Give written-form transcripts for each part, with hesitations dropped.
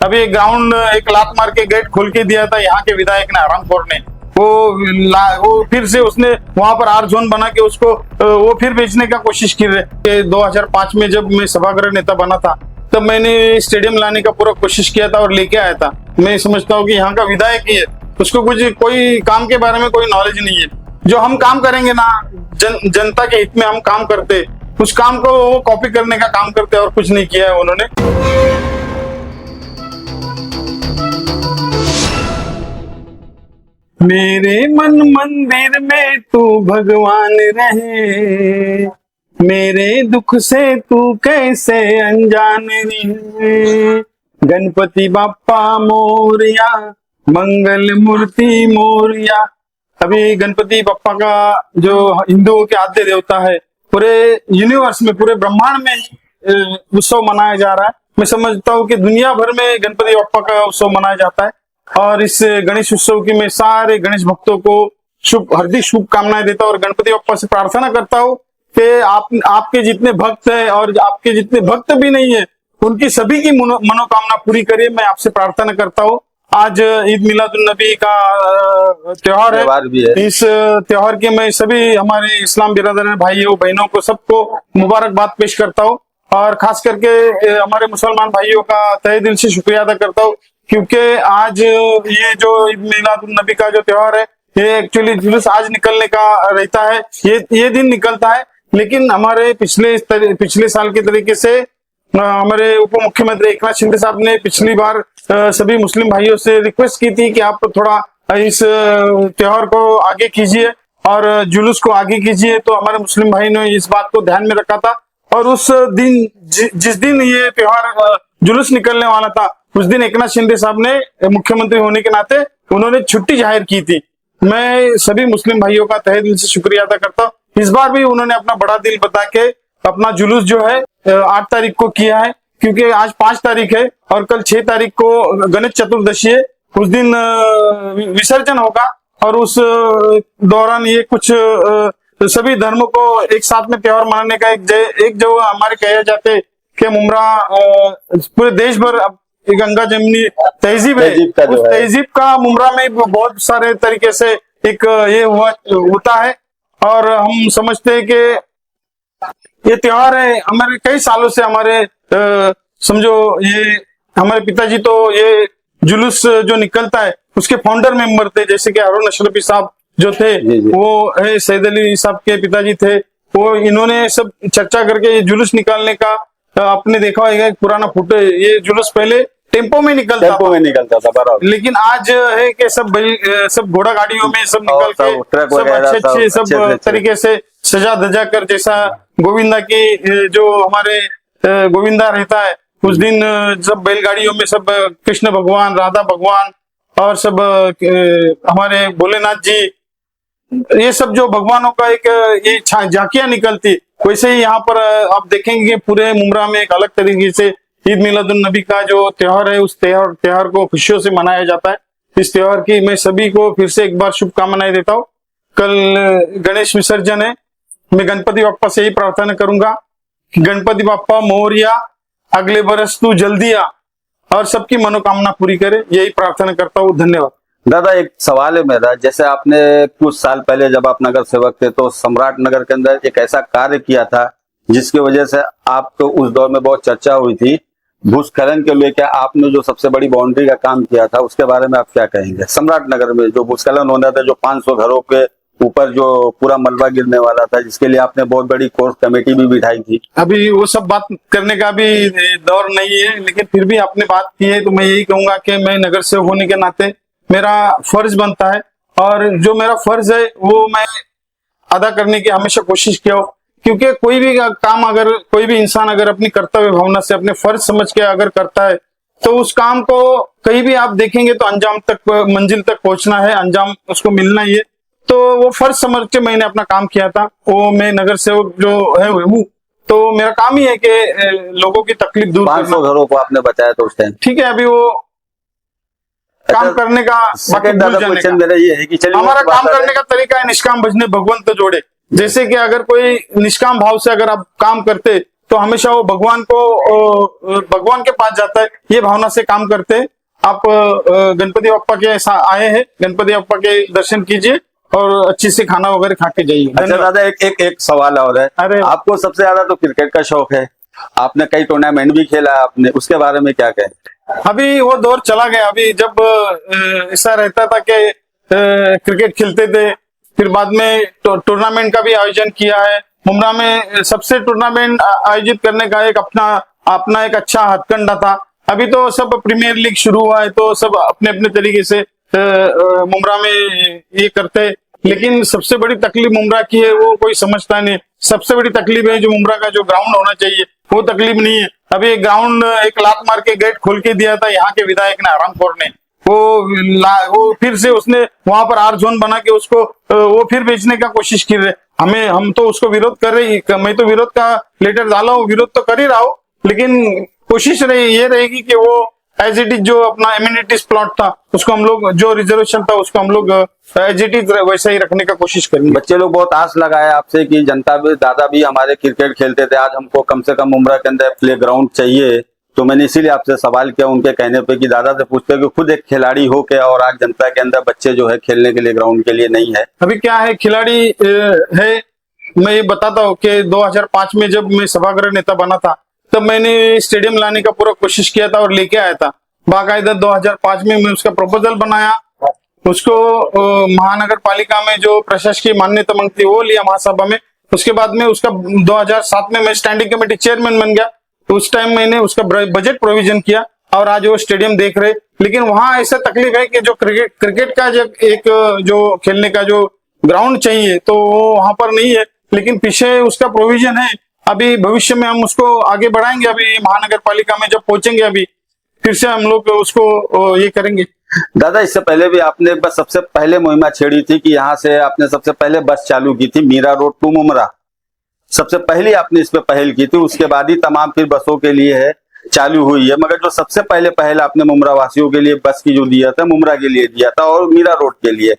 अभी ग्राउंड एक लात मार के गेट खोल के दिया था यहाँ के विधायक ने, हरामखोर ने। वो फिर से उसने वहां पर आर जोन बना के उसको वो फिर बेचने का कोशिश की रहे। 2005 में जब मैं सभागृह नेता बना था तब मैंने स्टेडियम लाने का पूरा कोशिश किया था और लेके आया था। मैं समझता हूँ कि यहाँ का विधायक ही है, उसको कुछ कोई काम के बारे में कोई नॉलेज नहीं है। जो हम काम करेंगे ना, जनता के हित में हम काम करते, उस काम को वो कॉपी करने का काम करते और कुछ नहीं किया है उन्होंने। मेरे मन मंदिर में तू भगवान रहे, मेरे दुख से तू कैसे अनजान रहे। गणपति बाप्पा मोरया, मंगल मूर्ति मोरया। अभी गणपति बाप्पा का जो हिंदुओं के आद्य देवता है, पूरे यूनिवर्स में, पूरे ब्रह्मांड में उत्सव मनाया जा रहा है। मैं समझता हूँ कि दुनिया भर में गणपति बाप्पा का उत्सव मनाया जाता है। और इस गणेश उत्सव की मैं सारे गणेश भक्तों को हार्दिक शुभकामनाएं देता हूँ और गणपति बाप्पा से प्रार्थना करता हूँ कि आपके जितने भक्त हैं और आपके जितने भक्त भी नहीं है, उनकी सभी की मनोकामना पूरी करिए। मैं आपसे प्रार्थना करता हूँ। आज ईद मिलादुन नबी का त्योहार है। इस त्योहार के मैं सभी हमारे इस्लाम बिरादर भाइयों बहनों को सबको मुबारकबाद पेश करता हूँ और खास करके हमारे मुसलमान भाइयों का तहे दिल से शुक्रिया अदा करता हूँ, क्योंकि आज ये जो ईद मिलादुन नबी का जो त्योहार है, ये एक्चुअली जुलूस आज निकलने का रहता है, ये दिन निकलता है। लेकिन हमारे पिछले साल के तरीके से हमारे उप मुख्यमंत्री एकनाथ शिंदे साहब ने पिछली बार सभी मुस्लिम भाइयों से रिक्वेस्ट की थी कि आप थोड़ा इस त्योहार को आगे कीजिए और जुलूस को आगे कीजिए। तो हमारे मुस्लिम भाई ने इस बात को ध्यान में रखा था और उस दिन जिस दिन ये त्योहार जुलूस निकलने वाला था, उस दिन एकनाथ शिंदे साहब ने मुख्यमंत्री होने के नाते उन्होंने छुट्टी जाहिर की थी। मैं सभी मुस्लिम भाइयों का तहे दिल से शुक्रिया अदा करता हूँ। इस बार भी उन्होंने अपना बड़ा दिल बता के अपना जुलूस जो है 8 तारीख को किया है, क्योंकि आज 5 तारीख है और कल 6 तारीख को गणेश चतुर्दशी है। उस दिन विसर्जन होगा और उस दौरान ये कुछ सभी धर्मों को एक साथ में त्योहार मनाने का एक जो हमारे कहे जाते कि मुमरा पूरे देश भर गंगा जमुनी तहजीब है, उस तहजीब का मुमरा में बहुत सारे तरीके से एक ये होता है। और हम समझते हैं कि ये त्योहार है हमारे कई सालों से हमारे समझो ये हमारे पिताजी तो ये जुलूस जो निकलता है उसके फाउंडर मेंबर थे, जैसे कि हारून अशरफी साहब जो थे वो है सैयद अली साहब के पिताजी थे। वो इन्होंने सब चर्चा करके ये जुलूस निकालने का आपने देखा होगा पुराना फोटो। ये जुलूस पहले टेम्पो में निकलता था बराबर, लेकिन आज है कि सब घोड़ा गाड़ियों में सब निकल के सब अच्छे सब तरीके से सजा धजा कर, जैसा गोविंदा की जो हमारे गोविंदा रहता है उस दिन सब बैलगाड़ियों में सब कृष्ण भगवान, राधा भगवान और सब हमारे भोलेनाथ जी, ये सब जो भगवानों का एक ये झांकियां निकलती, वैसे ही यहाँ पर आप देखेंगे पूरे मुमरा में एक अलग तरीके से ईद मिलादुन नबी का जो त्योहार है उस त्योहार को खुशियों से मनाया जाता है। इस त्योहार की मैं सभी को फिर से एक बार शुभकामनाएं देता हूँ। कल गणेश विसर्जन है। मैं गणपति बाप्पा से ही प्रार्थना करूंगा कि गणपति बाप्पा मोरया, अगले बरस तू जल्दी आ और सबकी मनोकामना पूरी करे, यही प्रार्थना करता हूँ। धन्यवाद। दादा एक सवाल है मेरा, जैसे आपने कुछ साल पहले जब आप नगर सेवक थे तो सम्राट नगर के अंदर एक ऐसा कार्य किया था जिसकी वजह से आपको उस दौर में बहुत चर्चा हुई थी, भूस्खलन के लेकर आपने जो सबसे बड़ी बाउंड्री का काम किया था, उसके बारे में आप क्या कहेंगे? सम्राट नगर में जो भूस्खलन होना था, जो 500 घरों के ऊपर जो पूरा मलबा गिरने वाला था, जिसके लिए आपने बहुत बड़ी कोर्स कमेटी भी बिठाई थी। अभी वो सब बात करने का भी दौर नहीं है, लेकिन फिर भी आपने बात की है तो मैं यही कहूंगा कि मैं नगर सेवक होने के नाते मेरा फर्ज बनता है और जो मेरा फर्ज है वो मैं अदा करने की हमेशा कोशिश किया हो। क्योंकि कोई भी काम अगर कोई भी इंसान अगर अपनी कर्तव्य भावना से अपने फर्ज समझ के अगर करता है तो उस काम को कहीं भी आप देखेंगे तो अंजाम तक, मंजिल तक पहुंचना है, अंजाम उसको मिलना ही है। तो वो फर्ज समझ के मैंने अपना काम किया था। वो मैं नगर सेवक जो है वो तो मेरा काम ही है कि लोगों की तकलीफ दूर करना। 500 घरों को आपने बचाया तो उस टाइम ठीक है। अभी वो काम करने का मेरा ये है कि चलिए हमारा काम करने का तरीका है निष्काम भजने भगवंत जोड़े। जैसे कि अगर कोई निष्काम भाव से अगर आप काम करते तो हमेशा वो भगवान के पास जाता है, ये भावना से काम करते हैं। आप गणपति बप्पा के आए हैं, गणपति बप्पा के दर्शन कीजिए और अच्छी से खाना वगैरह खा के जाइए। अच्छा दादा, एक सवाल और है। अरे आपको सबसे ज्यादा तो क्रिकेट का शौक है, आपने कई टूर्नामेंट भी खेला आपने, उसके बारे में क्या कहें? अभी वो दौर चला गया। अभी जब ऐसा रहता था कि क्रिकेट खेलते थे, फिर बाद में टूर्नामेंट का भी आयोजन किया है। मुमरा में सबसे टूर्नामेंट आयोजित करने का एक अपना एक अच्छा हथकंडा था। अभी तो सब प्रीमियर लीग शुरू हुआ है, तो सब अपने अपने तरीके से मुमरा में ये करते हैं। लेकिन सबसे बड़ी तकलीफ मुमरा की है, वो कोई समझता नहीं। सबसे बड़ी तकलीफ है जो मुमरा का जो ग्राउंड होना चाहिए, वो तकलीफ नहीं है। अभी एक ग्राउंड एक लात मार के गेट खोल के दिया था यहाँ के विधायक ने, हरामखोर ने। वो फिर से उसने वहां पर आर जोन बना के उसको वो फिर बेचने का कोशिश की रहे। हम तो उसको विरोध कर रही, मैं तो विरोध का लेटर डाला हूँ, विरोध तो कर ही रहा हूँ, लेकिन कोशिश ये रहेगी कि वो एज इट इज जो अपना एमिनिटीज प्लॉट था उसको हम लोग, जो रिजर्वेशन था उसको हम लोग एज इट इज वैसा ही रखने का कोशिश करेंगे। बच्चे लोग बहुत आस लगाए आपसे कि जनता भी, दादा भी हमारे क्रिकेट खेलते थे, आज हमको कम से कम मुमरा के अंदर प्ले ग्राउंड चाहिए। तो मैंने इसीलिए आपसे सवाल किया उनके कहने पे कि दादा से पूछते कि खुद एक खिलाड़ी हो के और आज जनता के अंदर बच्चे जो है खेलने के लिए ग्राउंड के लिए नहीं है। अभी क्या है, खिलाड़ी है। मैं ये बताता हूँ कि 2005 में जब मैं सभागृह नेता बना था, तब मैंने स्टेडियम लाने का पूरा कोशिश किया था और लेके आया था बाकायदा। 2005 में मैं उसका प्रपोजल बनाया, उसको महानगर पालिका में जो प्रशासकीय मान्यता मांगती वो लिया महासभा में। उसके बाद में उसका 2007 में मैं स्टैंडिंग कमेटी चेयरमैन बन गया। तो उस टाइम मैंने उसका बजट प्रोविजन किया और आज वो स्टेडियम देख रहे। लेकिन वहां ऐसा तकलीफ है कि जो क्रिकेट का जब एक जो खेलने का जो ग्राउंड चाहिए तो वो वहां पर नहीं है, लेकिन पीछे उसका प्रोविजन है। अभी भविष्य में हम उसको आगे बढ़ाएंगे। अभी महानगर पालिका में जब पहुंचेंगे अभी फिर से हम लोग उसको ये करेंगे। दादा, इससे पहले भी आपने बस सबसे पहले मुहिमा छेड़ी थी कि यहाँ से आपने सबसे पहले बस चालू की थी मीरा रोड टू मुमरा, सबसे पहले आपने इस पे पहल की थी। उसके बाद ही तमाम फिर बसों के लिए है चालू हुई है, मगर जो सबसे पहले पहल आपने मुमरा वासियों के लिए बस की जो दिया था, मुमरा के लिए दिया था और मीरा रोड के लिए।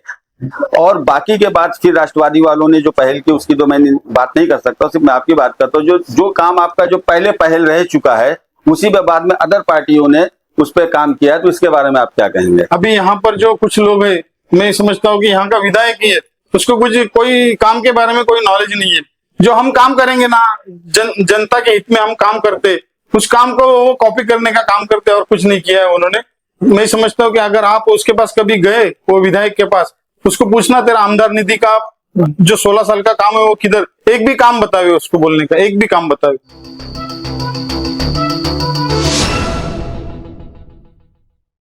और बाकी के बाद फिर राष्ट्रवादी वालों ने जो पहल की उसकी तो मैं बात नहीं कर सकता, सिर्फ मैं आपकी बात करता हूँ। जो काम आपका जो पहले पहल रह चुका है उसी पे बाद में अदर पार्टियों ने उस पर काम किया है, तो इसके बारे में आप क्या कहेंगे? अभी यहाँ पर जो कुछ लोग है, मैं समझता हूँ कि यहाँ का विधायक ही है, उसको कोई काम के बारे में कोई नॉलेज नहीं है। जो हम काम करेंगे ना, जनता के हित में हम काम करते, उस काम को वो कॉपी करने का काम करते और कुछ नहीं किया है उन्होंने। मैं समझता हूँ कि अगर आप उसके पास कभी गए, वो विधायक के पास, उसको पूछना तेरा आमदार निधि का जो 16 साल का काम है वो किधर, एक भी काम बतावे उसको बोलने का, एक भी काम बतावे।